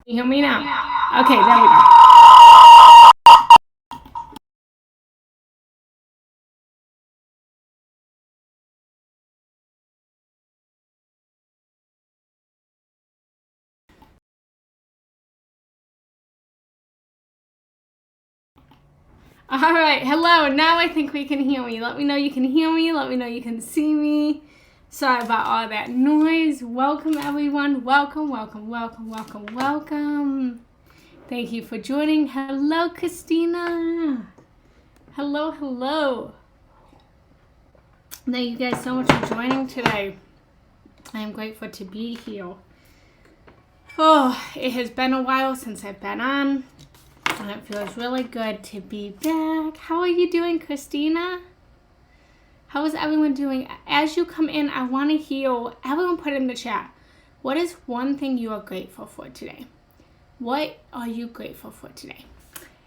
You hear me now? Okay, there we go. All right, hello. Now I think we can hear me. Let me know you can hear me. Let me know you can see me. Sorry about all that noise. Welcome, everyone. Welcome, welcome, welcome, welcome, welcome. Thank you for joining. Hello, Christina. Hello, hello. Thank you guys so much for joining today. I am grateful to be here. Oh, it has been a while since I've been on, and it feels really good to be back. How are you doing, Christina? How is everyone doing? As you come in, I want to hear everyone put in the chat. What is one thing you are grateful for today? What are you grateful for today?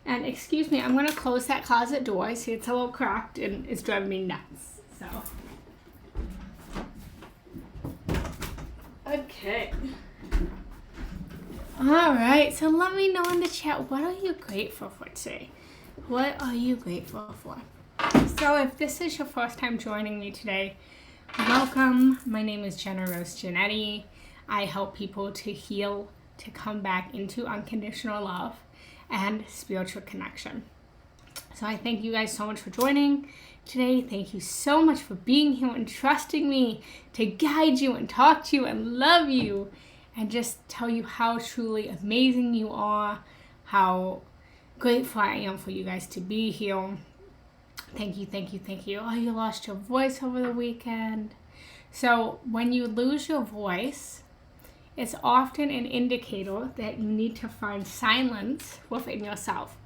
And excuse me, I'm going to close that closet door. I see it's a little cracked and it's driving me nuts. So, okay. All right, so let me know in the chat, what are you grateful for today? What are you grateful for? So if this is your first time joining me today, welcome. My name is Genna Rose Giannetti. I help people to heal, to come back into unconditional love and spiritual connection. So I thank you guys so much for joining today. Thank you so much for being here and trusting me to guide you and talk to you and love you and just tell you how truly amazing you are, how grateful I am for you guys to be here. Thank you, thank you, thank you. Oh, you lost your voice over the weekend. So when you lose your voice, it's often an indicator that you need to find silence within yourself,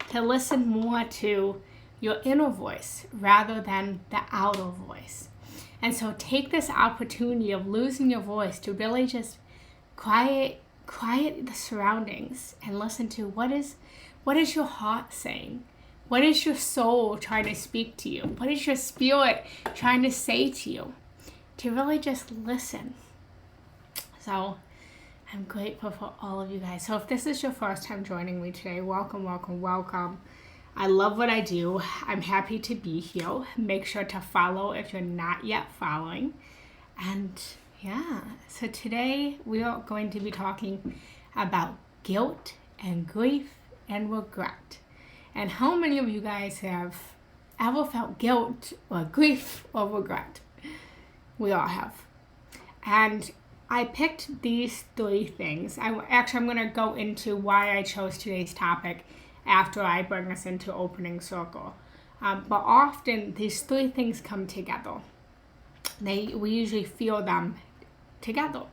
to listen more to your inner voice rather than the outer voice. And so take this opportunity of losing your voice to really just quiet the surroundings and listen to what is your heart saying? What is your soul trying to speak to you? What is your spirit trying to say to you? To really just listen. So I'm grateful for all of you guys. So if this is your first time joining me today, welcome, welcome, welcome. I love what I do. I'm happy to be here. Make sure to follow if you're not yet following. And yeah, so today we are going to be talking about guilt and grief and regret. And how many of you guys have ever felt guilt or grief or regret? We all have. And I picked these three things. I'm going to go into why I chose today's topic after I bring us into opening circle. But often these three things come together. We usually feel them together.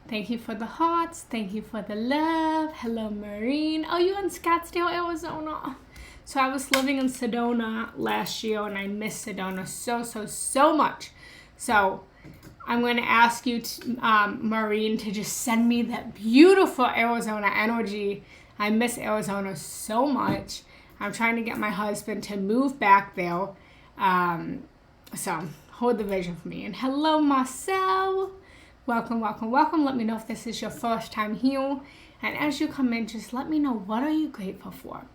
Thank you for the hearts. Thank you for the love. Hello, Maureen. Oh, you're in Scottsdale, Arizona. So I was living in Sedona last year, and I miss Sedona so much. So I'm going to ask you, Maureen, to just send me that beautiful Arizona energy. I miss Arizona so much. I'm trying to get my husband to move back there. So hold the vision for me. And hello, Marcel. Welcome, welcome, welcome. Let me know if this is your first time here. And as you come in, just let me know, what are you grateful for?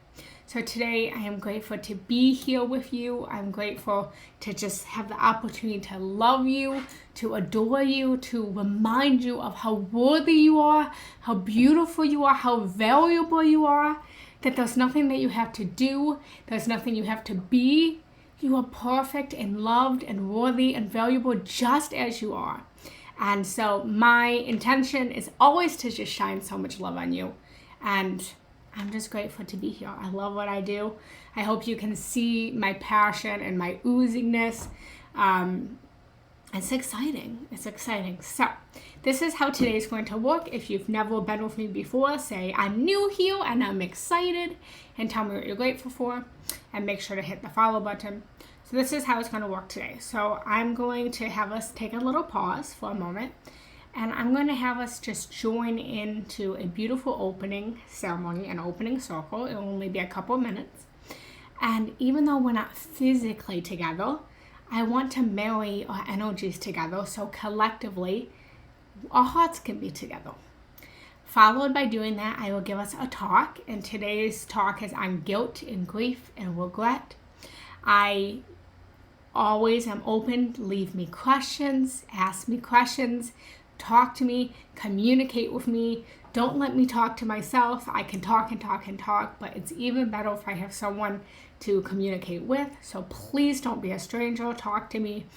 So today I am grateful to be here with you. I'm grateful to just have the opportunity to love you, to adore you, to remind you of how worthy you are, how beautiful you are, how valuable you are, that there's nothing that you have to do, there's nothing you have to be. You are perfect and loved and worthy and valuable just as you are. And so my intention is always to just shine so much love on you. And I'm just grateful to be here. I love what I do. I hope you can see my passion and my ooziness. It's exciting. It's exciting. So this is how today is going to work. If you've never been with me before, say I'm new here and I'm excited, and tell me what you're grateful for, and make sure to hit the follow button. So this is how it's going to work today. So I'm going to have us take a little pause for a moment, and I'm going to have us just join into a beautiful opening ceremony, an opening circle. It will only be a couple of minutes. And even though we're not physically together, I want to marry our energies together so collectively our hearts can be together. Followed by doing that, I will give us a talk, and today's talk is on guilt and grief and regret. I always am open. Leave me questions, ask me questions, talk to me, communicate with me. Don't let me talk to myself. I can talk and talk and talk, but it's even better if I have someone to communicate with. So please don't be a stranger. Talk to me.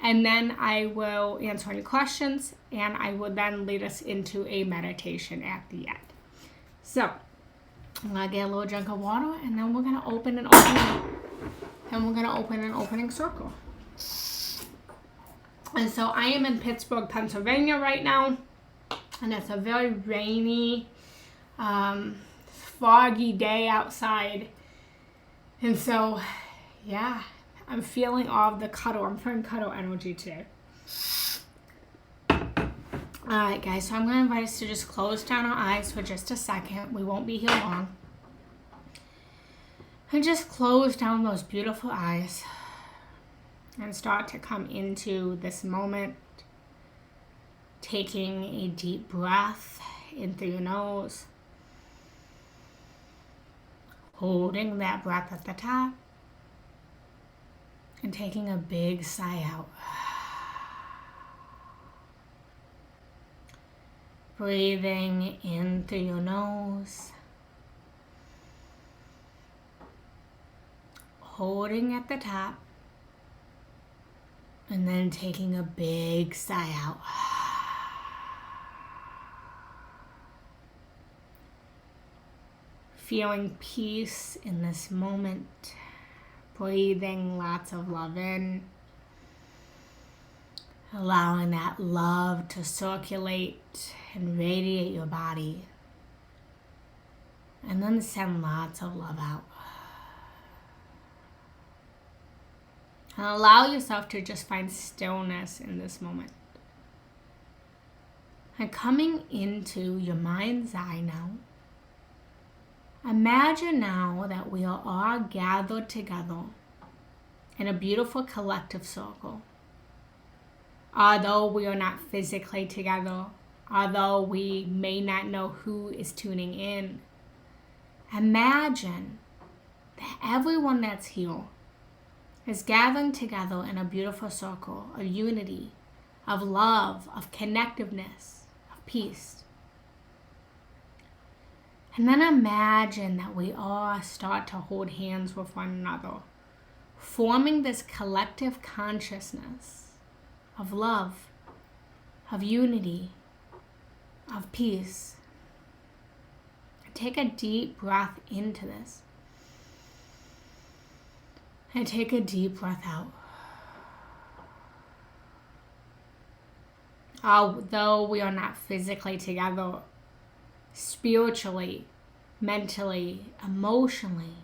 And then I will answer any questions, and I will then lead us into a meditation at the end. So I'm going to get a little drink of water, and then we're going to open an opening circle. And so I am in Pittsburgh, Pennsylvania right now, and it's a very rainy, foggy day outside. And so, yeah, I'm feeling all of the cuddle. I'm feeling cuddle energy today. Alright guys, so I'm going to invite us to just close down our eyes for just a second. We won't be here long. And just close down those beautiful eyes and start to come into this moment. Taking a deep breath in through your nose. Holding that breath at the top. And taking a big sigh out. Breathing in through your nose. Holding at the top. And then taking a big sigh out. Feeling peace in this moment. Breathing lots of love in. Allowing that love to circulate and radiate your body. And then send lots of love out. And allow yourself to just find stillness in this moment. And coming into your mind's eye now. Imagine now that we are all gathered together in a beautiful collective circle. Although we are not physically together, although we may not know who is tuning in, imagine that everyone that's here is gathering together in a beautiful circle of unity, of love, of connectiveness, of peace. And then imagine that we all start to hold hands with one another, forming this collective consciousness of love, of unity, of peace. Take a deep breath into this. And take a deep breath out. Although we are not physically together, spiritually, mentally, emotionally,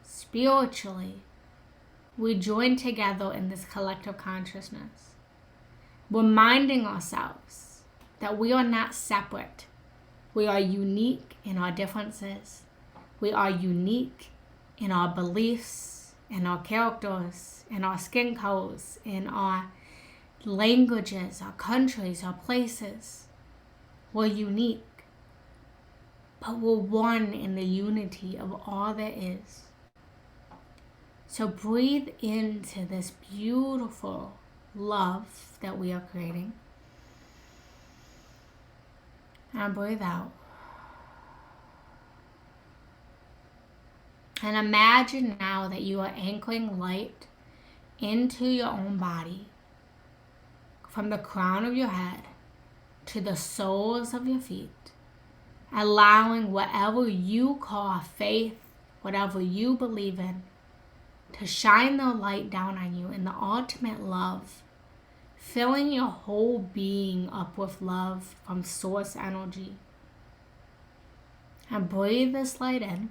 spiritually, we join together in this collective consciousness, reminding ourselves that we are not separate. We are unique in our differences. We are unique in our beliefs, in our characters, in our skin colors, in our languages, our countries, our places. We're unique. But we're one in the unity of all there is. So breathe into this beautiful love that we are creating. And breathe out. And imagine now that you are anchoring light into your own body. From the crown of your head to the soles of your feet. Allowing whatever you call faith, whatever you believe in, to shine their light down on you in the ultimate love. Filling your whole being up with love from source energy. And breathe this light in.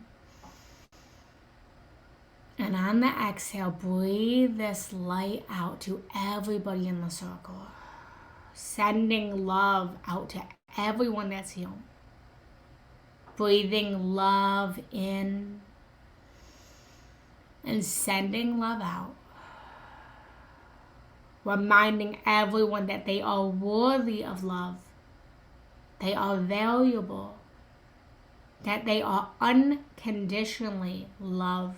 And on the exhale, breathe this light out to everybody in the circle. Sending love out to everyone that's here. Breathing love in and sending love out. Reminding everyone that they are worthy of love. They are valuable. that they are unconditionally loved.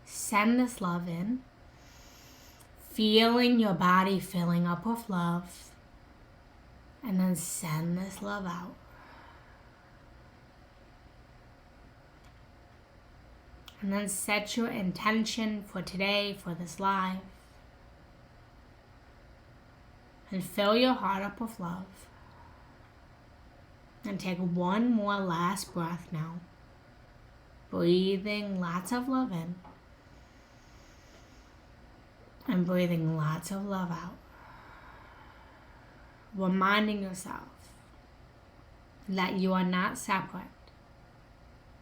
Send this love in, feeling your body filling up with love, and then send this love out. And then set your intention for today, for this live. And fill your heart up with love. And take one more last breath now. Breathing lots of love in. And breathing lots of love out. Reminding yourself that you are not separate.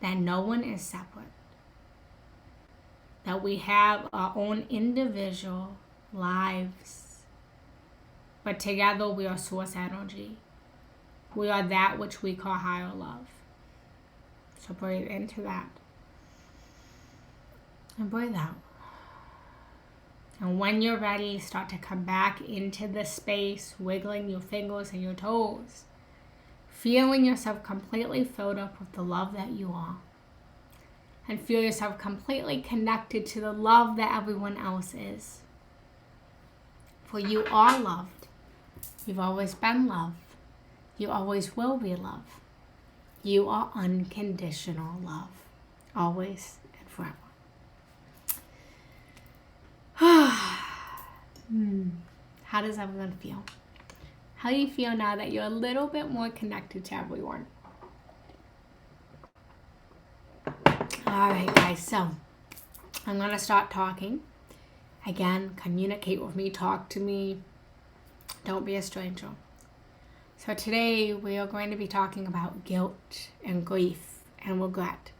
That no one is separate. That we have our own individual lives. But together we are source energy. We are that which we call higher love. So breathe into that. And breathe out. And when you're ready, start to come back into the space, wiggling your fingers and your toes. Feeling yourself completely filled up with the love that you are. And feel yourself completely connected to the love that everyone else is. For you are loved. You've always been loved. You always will be loved. You are unconditional love. Always and forever. How does everyone feel? How do you feel now that you're a little bit more connected to everyone? Alright guys, so I'm going to start talking. Again, communicate with me, talk to me. Don't be a stranger. So today we are going to be talking about guilt and grief and regret.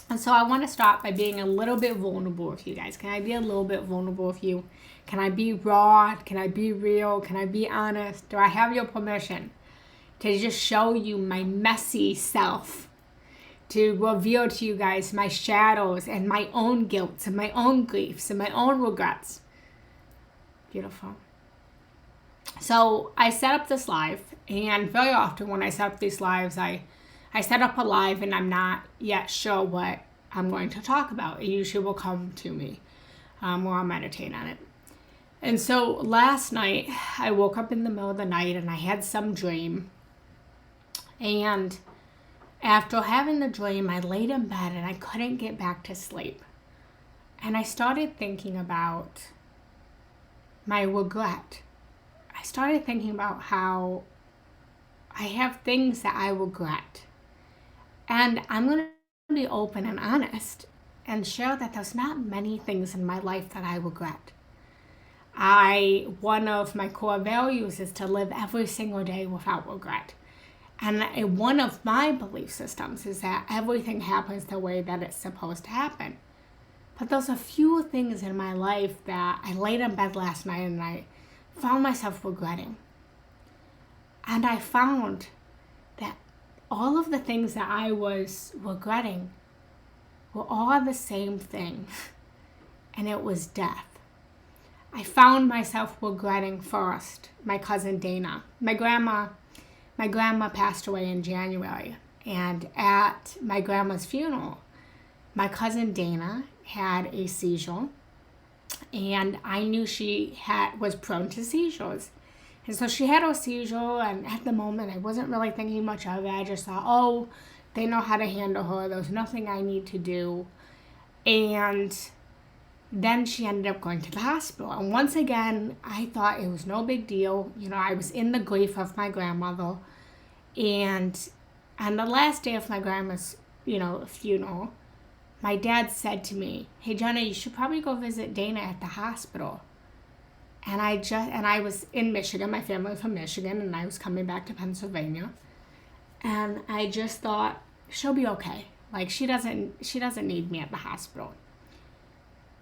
And so I want to start by being a little bit vulnerable with you guys. Can I be a little bit vulnerable with you? Can I be raw? Can I be real? Can I be honest? Do I have your permission to just show you my messy self? To reveal to you guys my shadows and my own guilt and my own griefs and my own regrets. Beautiful. So I set up this live, and very often when I set up these lives, I set up a live and I'm not yet sure what I'm going to talk about. It usually will come to me or I'll meditate on it. And so last night, I woke up in the middle of the night and I had some dream. And after having the dream, I laid in bed and I couldn't get back to sleep. And I started thinking about my regret. I started thinking about how I have things that I regret. And I'm going to be open and honest and share that there's not many things in my life that I regret. One of my core values is to live every single day without regret. And one of my belief systems is that everything happens the way that it's supposed to happen. But there's a few things in my life that I laid in bed last night and I found myself regretting. And I found that all of the things that I was regretting were all the same thing. And it was death. I found myself regretting first my cousin Dana. My grandma passed away in January, and at my grandma's funeral, my cousin Dana had a seizure, and I knew she was prone to seizures. And so she had a seizure, and at the moment, I wasn't really thinking much of it. I just thought, oh, they know how to handle her. There's nothing I need to do. And then she ended up going to the hospital. And once again, I thought it was no big deal. You know, I was in the grief of my grandmother. And on the last day of my grandma's, funeral, my dad said to me, hey, Jenna, you should probably go visit Dana at the hospital. And I was in Michigan. My family was from Michigan, and I was coming back to Pennsylvania. And I just thought, she'll be okay. Like, she doesn't need me at the hospital.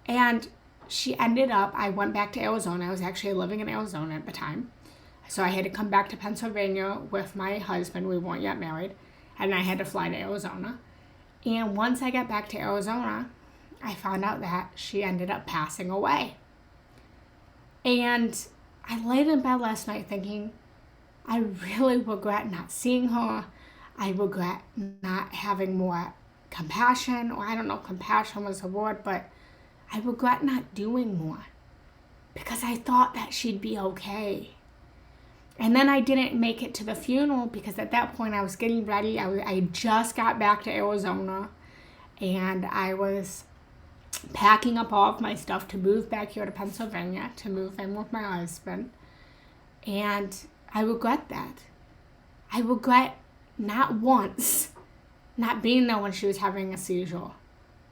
And she ended up, I went back to Arizona. I was actually living in Arizona at the time. So I had to come back to Pennsylvania with my husband. We weren't yet married. And I had to fly to Arizona. And once I got back to Arizona, I found out that she ended up passing away. And I laid in bed last night thinking, I really regret not seeing her. I regret not having more compassion, or I don't know if compassion was a word, but I regret not doing more because I thought that she'd be okay. And then I didn't make it to the funeral because at that point I was getting ready. I just got back to Arizona, and I was packing up all of my stuff to move back here to Pennsylvania, to move in with my husband. And I regret that. I regret not once not being there when she was having a seizure,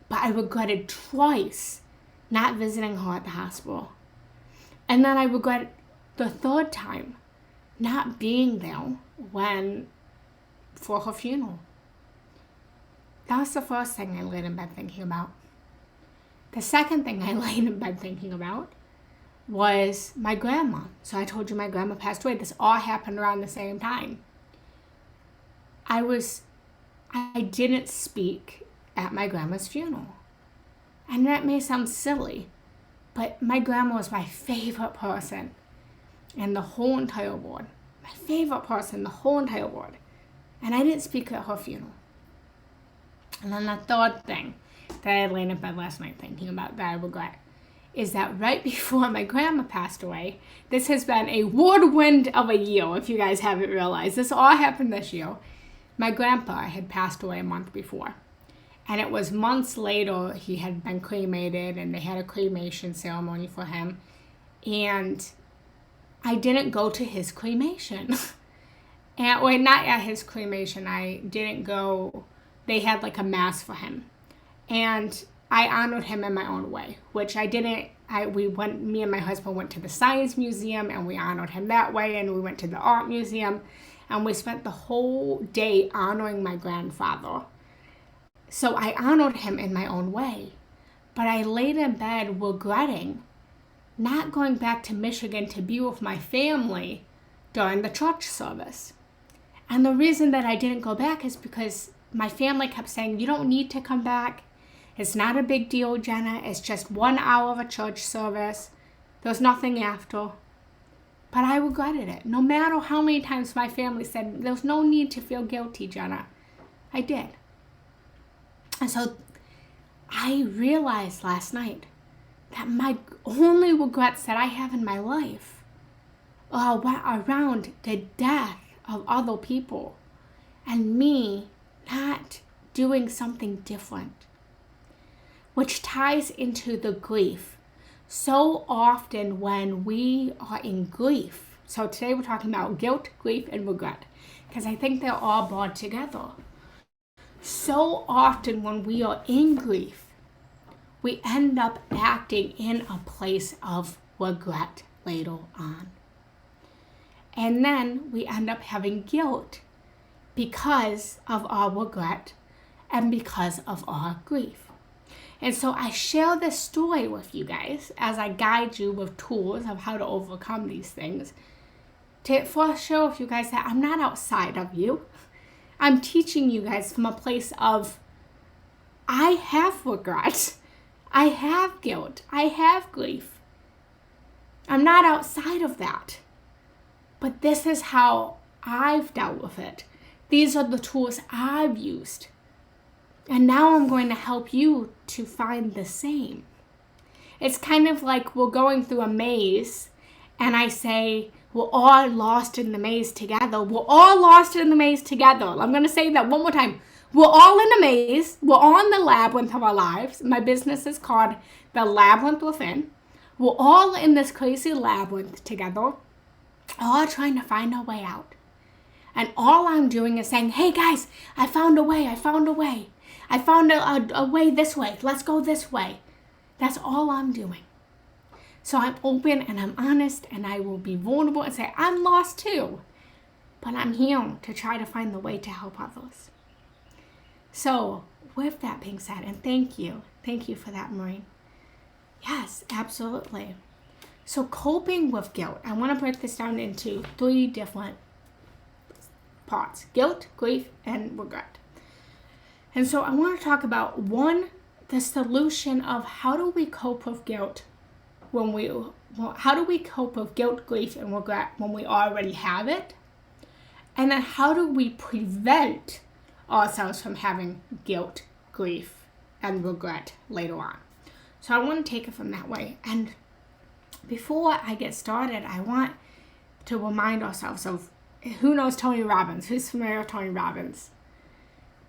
but I regretted twice not visiting her at the hospital. And then I regret the third time not being there for her funeral. That was the first thing I laid in bed thinking about. The second thing I laid in bed thinking about was my grandma. So I told you my grandma passed away. This all happened around the same time. I didn't speak at my grandma's funeral. And that may sound silly, but my grandma was my favorite person in the whole entire world. My favorite person in the whole entire world. And I didn't speak at her funeral. And then the third thing that I laid in bed last night thinking about that I regret is that right before my grandma passed away, this has been a whirlwind of a year, if you guys haven't realized. This all happened this year. My grandpa had passed away a month before. And it was months later he had been cremated, and they had a cremation ceremony for him. And I didn't go to his cremation. Not at his cremation. I didn't go. They had like a mass for him. And I honored him in my own way, which I didn't. Me and my husband went to the Science Museum, and we honored him that way. And we went to the Art Museum, and we spent the whole day honoring my grandfather. So I honored him in my own way. But I laid in bed regretting not going back to Michigan to be with my family during the church service. And the reason that I didn't go back is because my family kept saying, you don't need to come back. It's not a big deal, Genna. It's just 1 hour of a church service. There's nothing after. But I regretted it. No matter how many times my family said, there's no need to feel guilty, Genna. I did. And so I realized last night that my only regrets that I have in my life are around the death of other people and me not doing something different, which ties into the grief. So often when we are in grief, so today we're talking about guilt, grief, and regret, because I think they're all brought together. So often when we are in grief, we end up acting in a place of regret later on. And then we end up having guilt because of our regret and because of our grief. And so I share this story with you guys as I guide you with tools of how to overcome these things. To first share with you guys that I'm not outside of you. I'm teaching you guys from a place of, I have regret. I have guilt. I have grief. I'm not outside of that. But this is how I've dealt with it. These are the tools I've used. And now I'm going to help you to find the same. It's kind of like we're going through a maze, and I say, we're all lost in the maze together. We're all lost in the maze together. I'm going to say that one more time. We're all in a maze. We're on the labyrinth of our lives. My business is called The Labyrinth Within. We're all in this crazy labyrinth together, all trying to find our way out. And all I'm doing is saying, hey guys, I found a way. I found a way. I found a way this way. Let's go this way. That's all I'm doing. So I'm open and I'm honest, and I will be vulnerable and say, I'm lost too. But I'm here to try to find the way to help others. So with that being said, and thank you for that, Maureen. Yes, absolutely. So coping with guilt, I want to break this down into 3 different parts: guilt, grief, and regret. And so I want to talk about the solution of how do we cope with guilt how do we cope with guilt, grief, and regret when we already have it? And then how do we prevent ourselves from having guilt, grief, and regret later on? So I want to take it from that way. And before I get started, I want to remind ourselves of, who knows Tony Robbins? Who's familiar with Tony Robbins?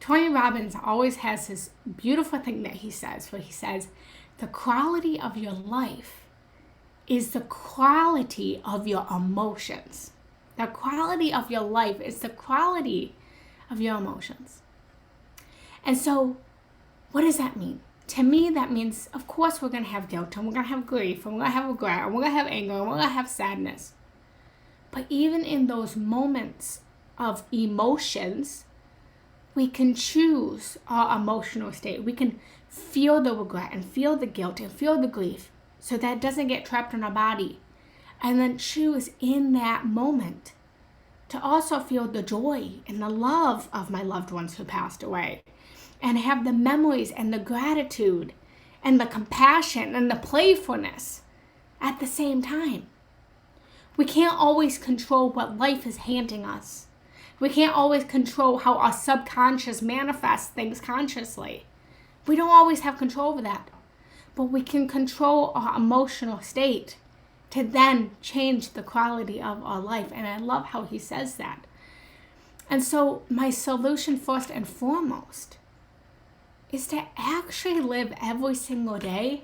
Tony Robbins always has this beautiful thing that he says, where he says, the quality of your life is the quality of your emotions. The quality of your life is the quality of your emotions. And so, what does that mean? To me, that means, of course, we're going to have guilt, and we're going to have grief, and we're going to have regret, and we're going to have anger, and we're going to have sadness. But even in those moments of emotions, we can choose our emotional state. We can feel the regret and feel the guilt and feel the grief so that it doesn't get trapped in our body. And then choose in that moment to also feel the joy and the love of my loved ones who passed away. And have the memories and the gratitude and the compassion and the playfulness at the same time. We can't always control what life is handing us. We can't always control how our subconscious manifests things consciously. We don't always have control over that. But we can control our emotional state to then change the quality of our life. And I love how he says that. And so my solution, first and foremost, is to actually live every single day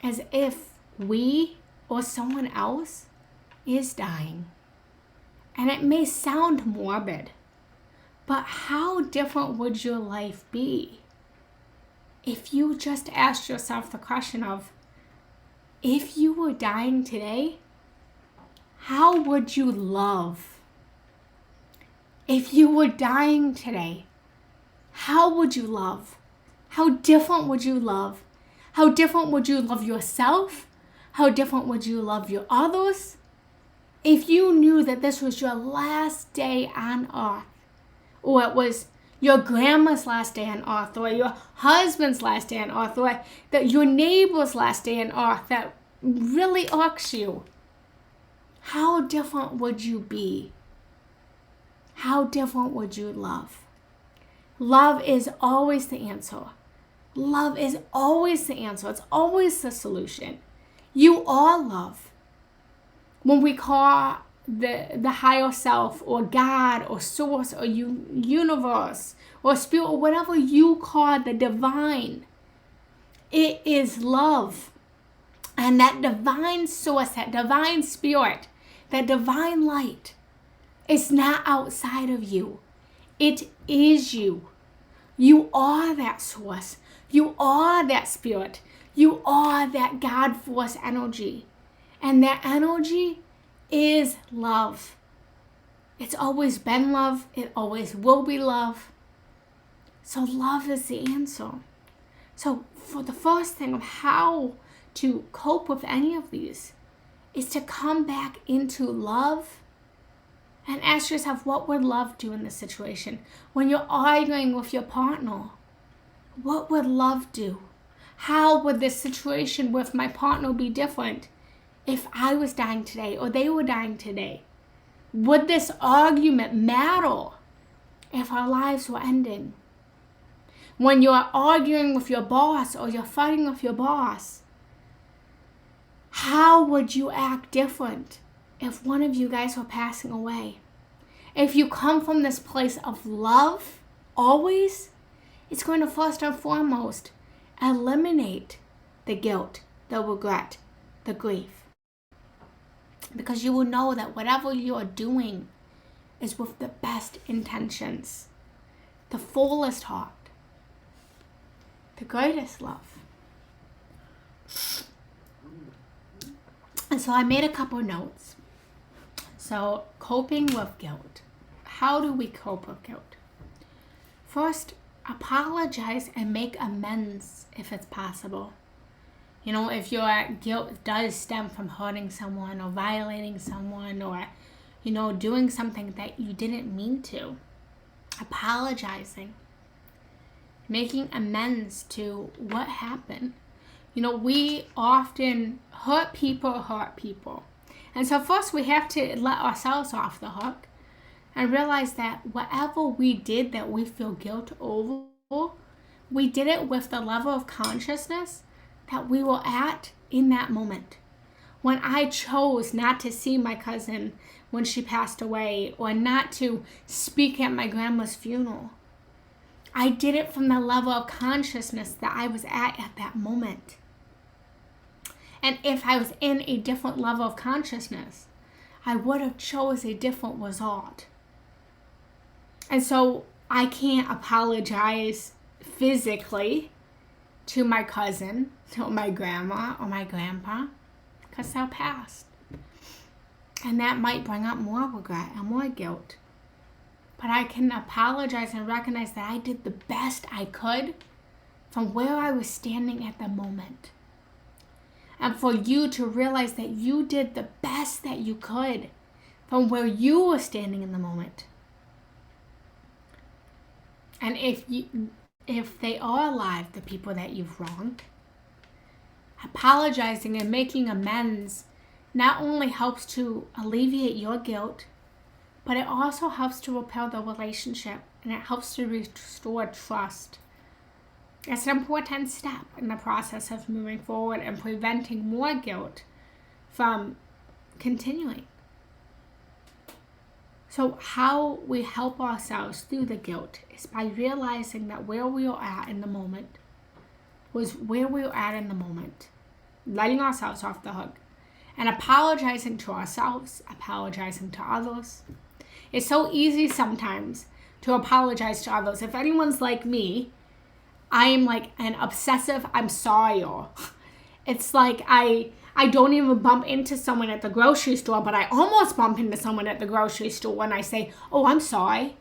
as if we or someone else is dying. And it may sound morbid, but how different would your life be if you just asked yourself the question of, if you were dying today, how would you love? If you were dying today, how would you love? How different would you love? How different would you love yourself? How different would you love your others? If you knew that this was your last day on earth, or it was your grandma's last day on earth, or your husband's last day on earth, or that your neighbor's last day on earth that really irks you, how different would you be? How different would you love? Love is always the answer. Love is always the answer. It's always the solution. You are love. When we call the higher self or God or source or universe or spirit or whatever you call the divine, it is love. And that divine source, that divine spirit, that divine light is not outside of you. It is you. You are that source. You are that spirit. You are that God force energy. And that energy is love. It's always been love. It always will be love. So love is the answer. So for the first thing of how to cope with any of these is to come back into love and ask yourself, what would love do in this situation? When you're arguing with your partner, what would love do? How would this situation with my partner be different if I was dying today or they were dying today? Would this argument matter if our lives were ending? When you're arguing with your boss or you're fighting with your boss, how would you act different if one of you guys were passing away? If you come from this place of love, always, it's going to first and foremost eliminate the guilt, the regret, the grief. Because you will know that whatever you are doing is with the best intentions, the fullest heart, the greatest love. And so I made a couple notes. So, coping with guilt. How do we cope with guilt? First, apologize and make amends if it's possible. You know, if your guilt does stem from hurting someone or violating someone or, you know, doing something that you didn't mean to, apologizing, making amends to what happened. You know, we often hurt people. And so first we have to let ourselves off the hook and realize that whatever we did that we feel guilt over, we did it with the level of consciousness that we were at in that moment. When I chose not to see my cousin when she passed away, or not to speak at my grandma's funeral, I did it from the level of consciousness that I was at that moment. And if I was in a different level of consciousness, I would have chose a different result. And so I can't apologize physically to my cousin, to my grandma or my grandpa, because they're past. And that might bring up more regret and more guilt. But I can apologize and recognize that I did the best I could from where I was standing at the moment. And for you to realize that you did the best that you could from where you were standing in the moment. And if they are alive, the people that you've wronged, apologizing and making amends not only helps to alleviate your guilt, but it also helps to repair the relationship, and it helps to restore trust. It's an important step in the process of moving forward and preventing more guilt from continuing. So how we help ourselves through the guilt is by realizing that where we are at in the moment was where we were at in the moment, letting ourselves off the hook, and apologizing to ourselves, apologizing to others. It's so easy sometimes to apologize to others. If anyone's like me, I am like an obsessive I'm sorry-er. It's like I don't even bump into someone at the grocery store, but I almost bump into someone at the grocery store when I say, oh, I'm sorry.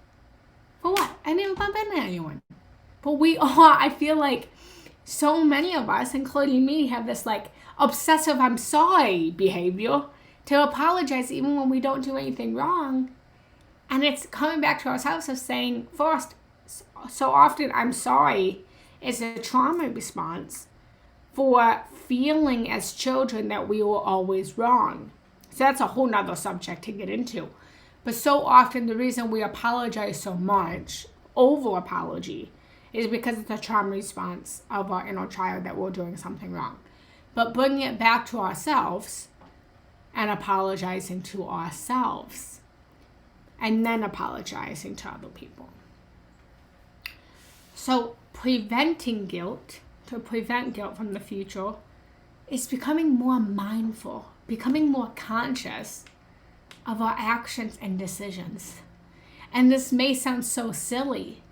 For what? I didn't even bump into anyone. But we are, I feel like so many of us, including me, have this like obsessive I'm sorry behavior to apologize even when we don't do anything wrong. And it's coming back to ourselves of saying, first, so often I'm sorry is a trauma response for feeling as children that we were always wrong. So that's a whole nother subject to get into. But so often the reason we apologize so much, over apology, is because it's a trauma response of our inner child that we're doing something wrong. But bringing it back to ourselves and apologizing to ourselves, and then apologizing to other people. So preventing guilt, to prevent guilt from the future, is becoming more mindful, becoming more conscious of our actions and decisions. And this may sound so silly,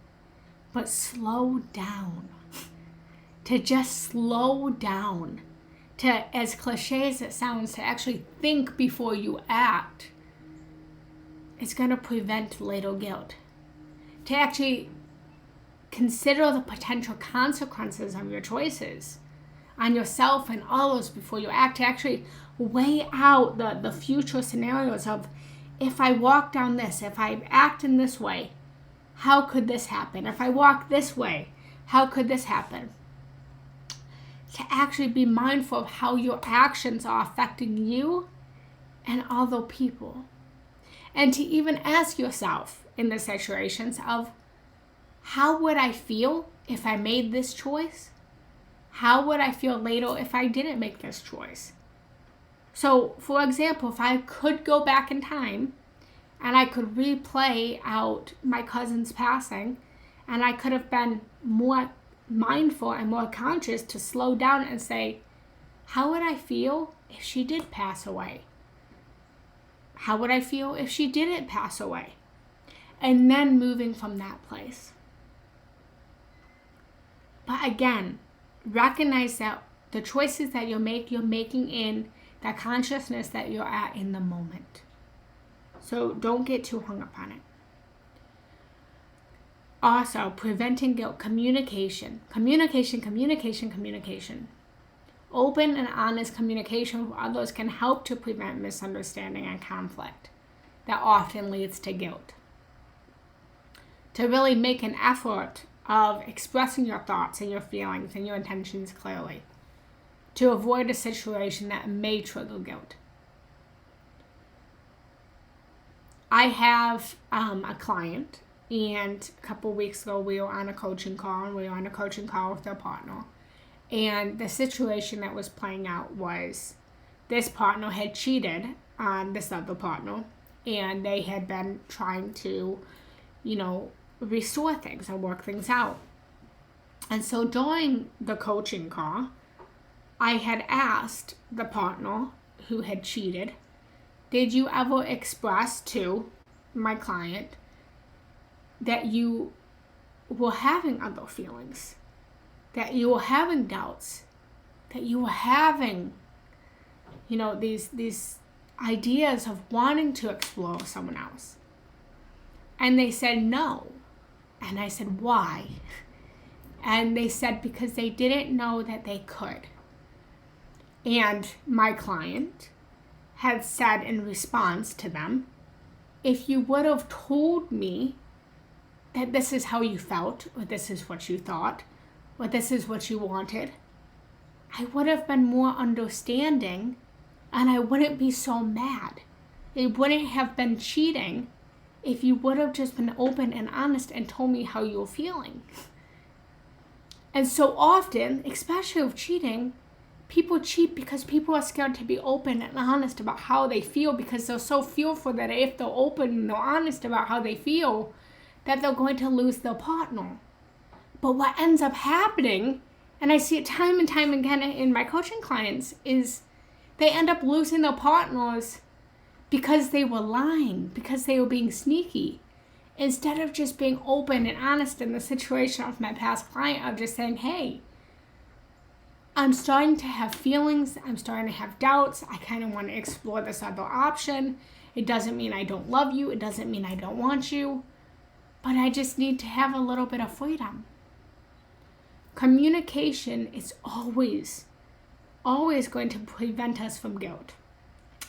but slow down. To just slow down. To, as cliche as it sounds, to actually think before you act, it's going to prevent later guilt. To actually consider the potential consequences of your choices on yourself and others before you act, to actually weigh out the future scenarios of, if I walk down this, if I act in this way, how could this happen? If I walk this way, how could this happen? To actually be mindful of how your actions are affecting you and other people. And to even ask yourself in the situations of, how would I feel if I made this choice? How would I feel later if I didn't make this choice? So, for example, if I could go back in time and I could replay out my cousin's passing, and I could have been more mindful and more conscious to slow down and say, how would I feel if she did pass away? How would I feel if she didn't pass away? And then moving from that place. But again, recognize that the choices that you're making in that consciousness that you're at in the moment. So don't get too hung up on it. Also, preventing guilt, communication. Open and honest communication with others can help to prevent misunderstanding and conflict that often leads to guilt. To really make an effort of expressing your thoughts and your feelings and your intentions clearly, to avoid a situation that may trigger guilt. I have a client, and a couple of weeks ago we were on a coaching call, and we were on a coaching call with their partner. And the situation that was playing out was this partner had cheated on this other partner, and they had been trying to, restore things and work things out. And so during the coaching call, I had asked the partner who had cheated, did you ever express to my client that you were having other feelings, that you were having doubts, that you were having, these ideas of wanting to explore someone else? And they said no. And I said, why? And they said because they didn't know that they could. And my client had said in response to them, if you would have told me that this is how you felt, or this is what you thought, or this is what you wanted, I would have been more understanding, and I wouldn't be so mad. It wouldn't have been cheating if you would have just been open and honest and told me how you're feeling. And so often, especially with cheating, people cheat because people are scared to be open and honest about how they feel, because they're so fearful that if they're open and they're honest about how they feel, that they're going to lose their partner. But what ends up happening, and I see it time and time again in my coaching clients, is they end up losing their partners because they were lying, because they were being sneaky. Instead of just being open and honest in the situation of my past client, of just saying, hey, I'm starting to have feelings, I'm starting to have doubts, I kind of want to explore this other option. It doesn't mean I don't love you, it doesn't mean I don't want you, but I just need to have a little bit of freedom. Communication is always going to prevent us from guilt.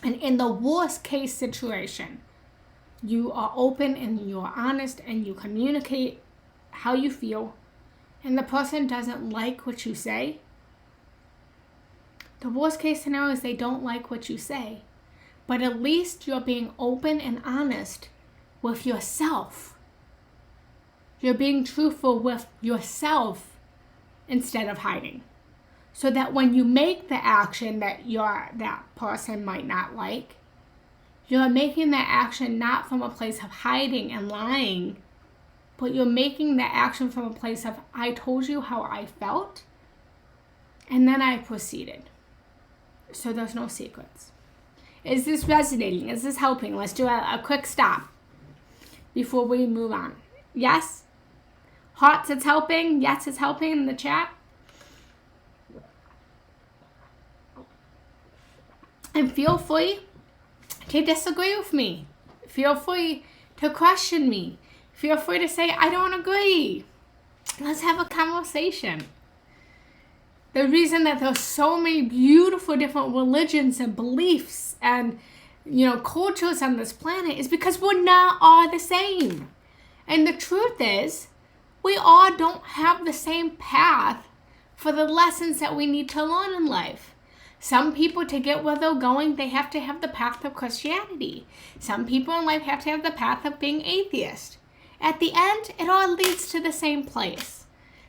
And in the worst case situation, you are open and you are honest and you communicate how you feel, and the person doesn't like what you say. The worst case scenario is they don't like what you say, but at least you're being open and honest with yourself. You're being truthful with yourself instead of hiding. So that when you make the action that that person might not like, you're making that action not from a place of hiding and lying, but you're making the action from a place of, I told you how I felt, and then I proceeded. So there's no secrets. Is this resonating? Is this helping? Let's do a quick stop before we move on. Yes? Hearts, it's helping? Yes, it's helping in the chat? And feel free to disagree with me. Feel free to question me. Feel free to say, I don't agree. Let's have a conversation. The reason that there's so many beautiful different religions and beliefs and, cultures on this planet is because we're not all the same. And the truth is, we all don't have the same path for the lessons that we need to learn in life. Some people, to get where they're going, they have to have the path of Christianity. Some people in life have to have the path of being atheist. At the end, it all leads to the same place.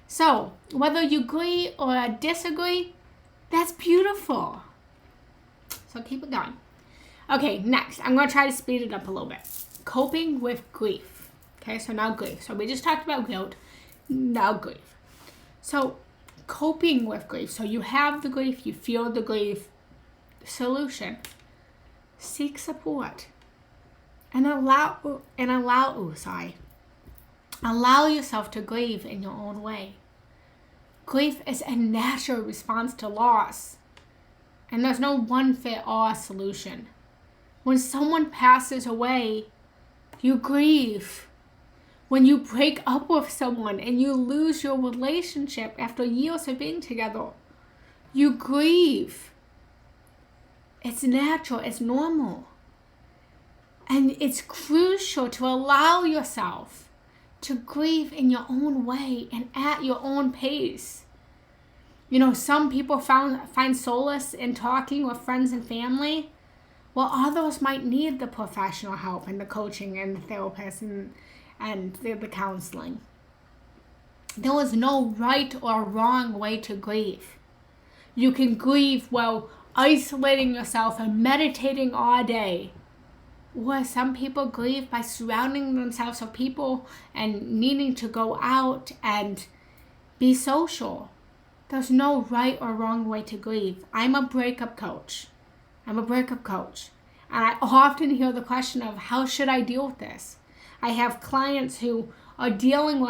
So, whether you agree or disagree, that's beautiful. So keep it going. Okay, next, I'm going to try to speed it up a little bit. Coping with grief. Okay, so now grief. So we just talked about guilt, now grief. So coping with grief. So you have the grief, you feel the grief. Solution: seek support and allow yourself to grieve in your own way. Grief is a natural response to loss, and there's no one-fit-all solution. When someone passes away, you grieve. When you break up with someone and you lose your relationship after years of being together, you grieve. It's natural, it's normal. And it's crucial to allow yourself to grieve in your own way and at your own pace. Some people find solace in talking with friends and family. While others might need the professional help and the coaching and the therapist and the counseling. There is no right or wrong way to grieve. You can grieve while isolating yourself and meditating all day. Or some people grieve by surrounding themselves with people and needing to go out and be social. There's no right or wrong way to grieve. I'm a breakup coach. And I often hear the question of, how should I deal with this? I have clients who are dealing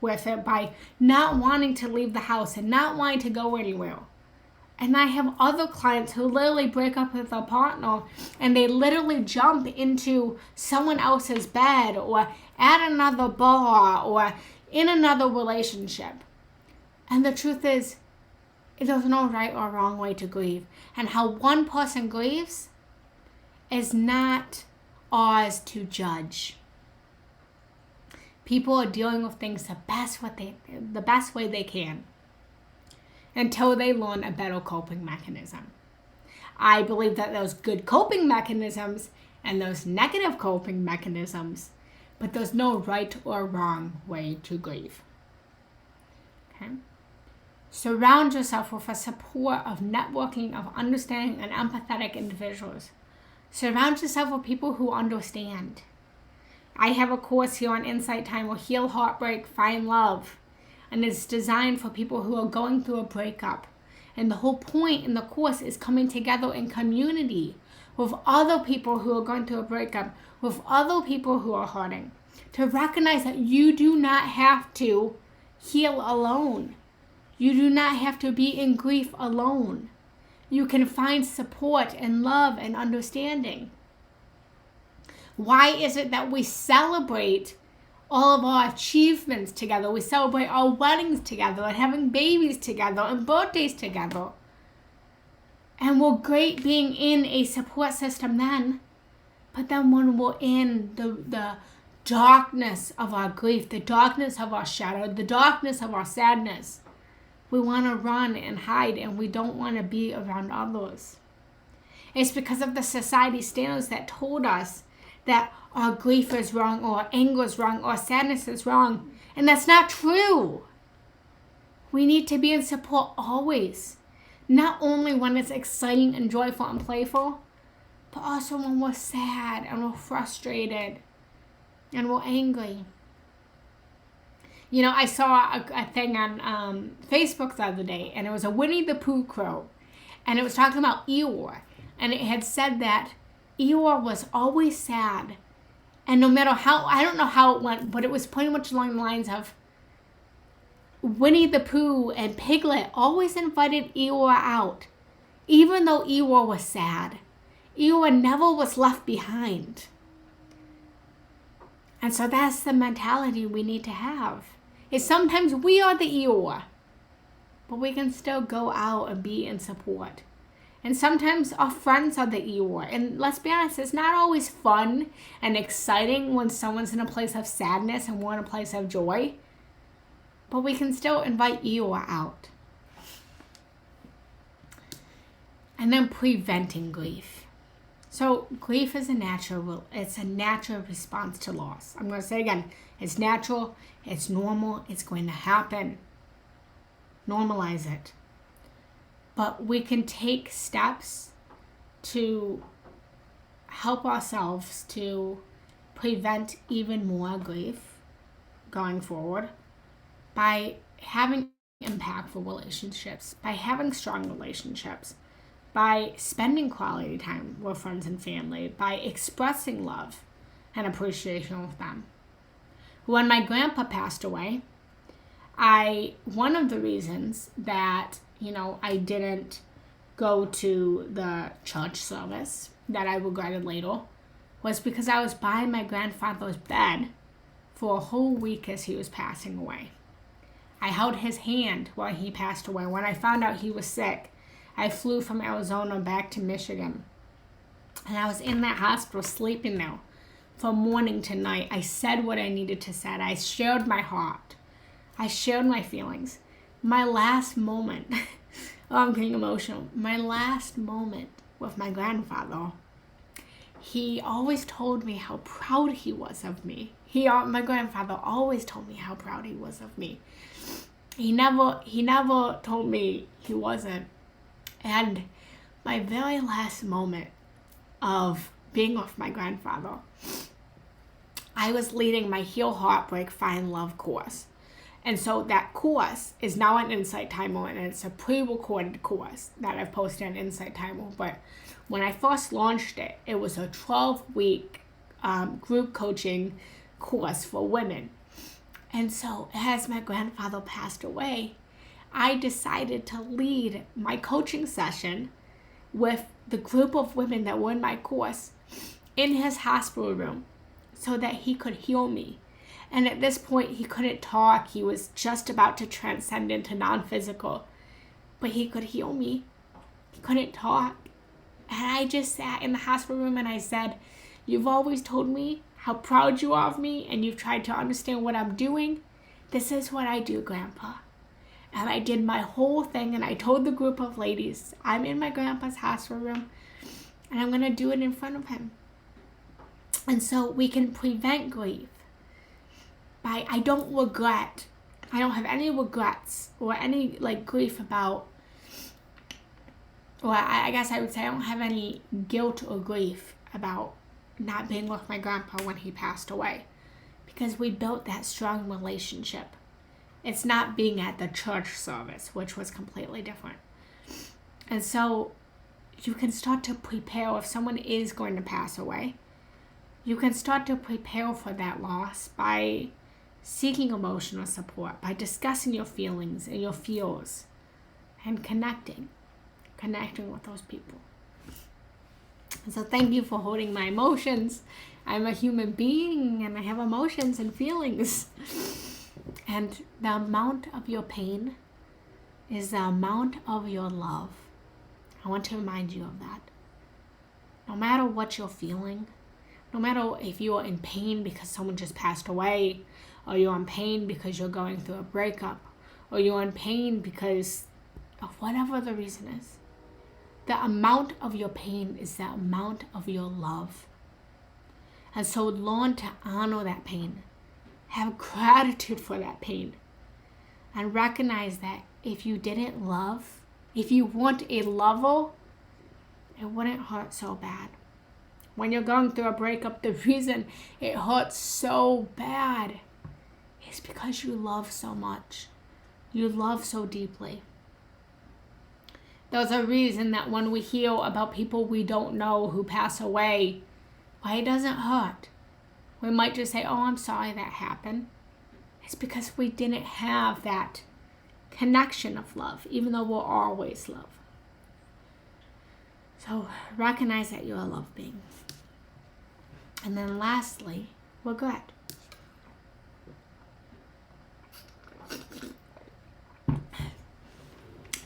with it by not wanting to leave the house and not wanting to go anywhere. And I have other clients who literally break up with their partner and they literally jump into someone else's bed or at another bar or in another relationship. And the truth is, there's no right or wrong way to grieve. And how one person grieves is not ours to judge. People are dealing with things the best way they can until they learn a better coping mechanism. I believe that there's good coping mechanisms and there's negative coping mechanisms, but there's no right or wrong way to grieve. Okay? Surround yourself with a support of networking, of understanding and empathetic individuals. Surround yourself with people who understand. I have a course here on Insight Time will Heal Heartbreak, Find Love. And it's designed for people who are going through a breakup. And the whole point in the course is coming together in community with other people who are going through a breakup, with other people who are hurting. To recognize that you do not have to heal alone. You do not have to be in grief alone. You can find support and love and understanding. Why is it that we celebrate all of our achievements together? We celebrate our weddings together and having babies together and birthdays together. And we're great being in a support system then. But then when we're in the darkness of our grief, the darkness of our shadow, the darkness of our sadness, we want to run and hide and we don't want to be around others. It's because of the society standards that told us that our grief is wrong, or our anger is wrong, or our sadness is wrong. And that's not true. We need to be in support always. Not only when it's exciting and joyful and playful, but also when we're sad and we're frustrated and we're angry. You know, I saw a thing on Facebook the other day, and it was a Winnie the Pooh quote. And it was talking about Eeyore. And it had said that Eeyore was always sad. And no matter how, I don't know how it went, but it was pretty much along the lines of Winnie the Pooh and Piglet always invited Eeyore out. Even though Eeyore was sad, Eeyore never was left behind. And so that's the mentality we need to have. Is sometimes we are the Eeyore, but we can still go out and be in support. And sometimes our friends are the Eeyore. And let's be honest, it's not always fun and exciting when someone's in a place of sadness and we're in a place of joy. But we can still invite Eeyore out. And then preventing grief. So grief is a natural response to loss. I'm going to say it again. It's natural. It's normal. It's going to happen. Normalize it. But we can take steps to help ourselves to prevent even more grief going forward by having impactful relationships, by having strong relationships, by spending quality time with friends and family, by expressing love and appreciation with them. When my grandpa passed away, one of the reasons that I didn't go to the church service that I regretted later was because I was by my grandfather's bed for a whole week as he was passing away. I held his hand while he passed away. When I found out he was sick, I flew from Arizona back to Michigan. And I was in that hospital sleeping there from morning to night. I said what I needed to say. I shared my heart. I shared my feelings. My last moment, I'm getting emotional. My last moment with my grandfather he always told me how proud he was of me. My grandfather always told me how proud he was of me. He never told me he wasn't. And my very last moment of being with my grandfather, I was leading my Heal Heartbreak Find Love course. And so that course is now on Insight Timer, and it's a pre-recorded course that I've posted on Insight Timer. But when I first launched it, it was a 12-week group coaching course for women. And so as my grandfather passed away, I decided to lead my coaching session with the group of women that were in my course in his hospital room so that he could heal me. And at this point, he couldn't talk. He was just about to transcend into non-physical, but he could heal me. He couldn't talk. And I just sat in the hospital room and I said, "You've always told me how proud you are of me, and you've tried to understand what I'm doing. This is what I do, Grandpa." And I did my whole thing, and I told the group of ladies, I'm in my grandpa's hospital room, and I'm going to do it in front of him. And so we can prevent grief by, I don't have any regrets or any grief about, or I guess I would say I don't have any guilt or grief about not being with my grandpa when he passed away, because we built that strong relationship. It's not being at the church service, which was completely different. And so you can start to prepare if someone is going to pass away. You can start to prepare for that loss by seeking emotional support, by discussing your feelings and your fears, and connecting with those people. And so thank you for holding my emotions. I'm a human being and I have emotions and feelings. And the amount of your pain is the amount of your love. I want to remind you of that. No matter what you're feeling, no matter if you are in pain because someone just passed away, or you're in pain because you're going through a breakup, or you're in pain because of whatever the reason is, the amount of your pain is the amount of your love. And so learn to honor that pain. Have gratitude for that pain. And recognize that if you didn't love, if you weren't a lover, it wouldn't hurt so bad. When you're going through a breakup, the reason it hurts so bad is because you love so much. You love so deeply. There's a reason that when we hear about people we don't know who pass away, why it doesn't hurt. We might just say, "Oh, I'm sorry that happened." It's because we didn't have that connection of love, even though we're always love. So recognize that you're a love being. And then lastly, regret.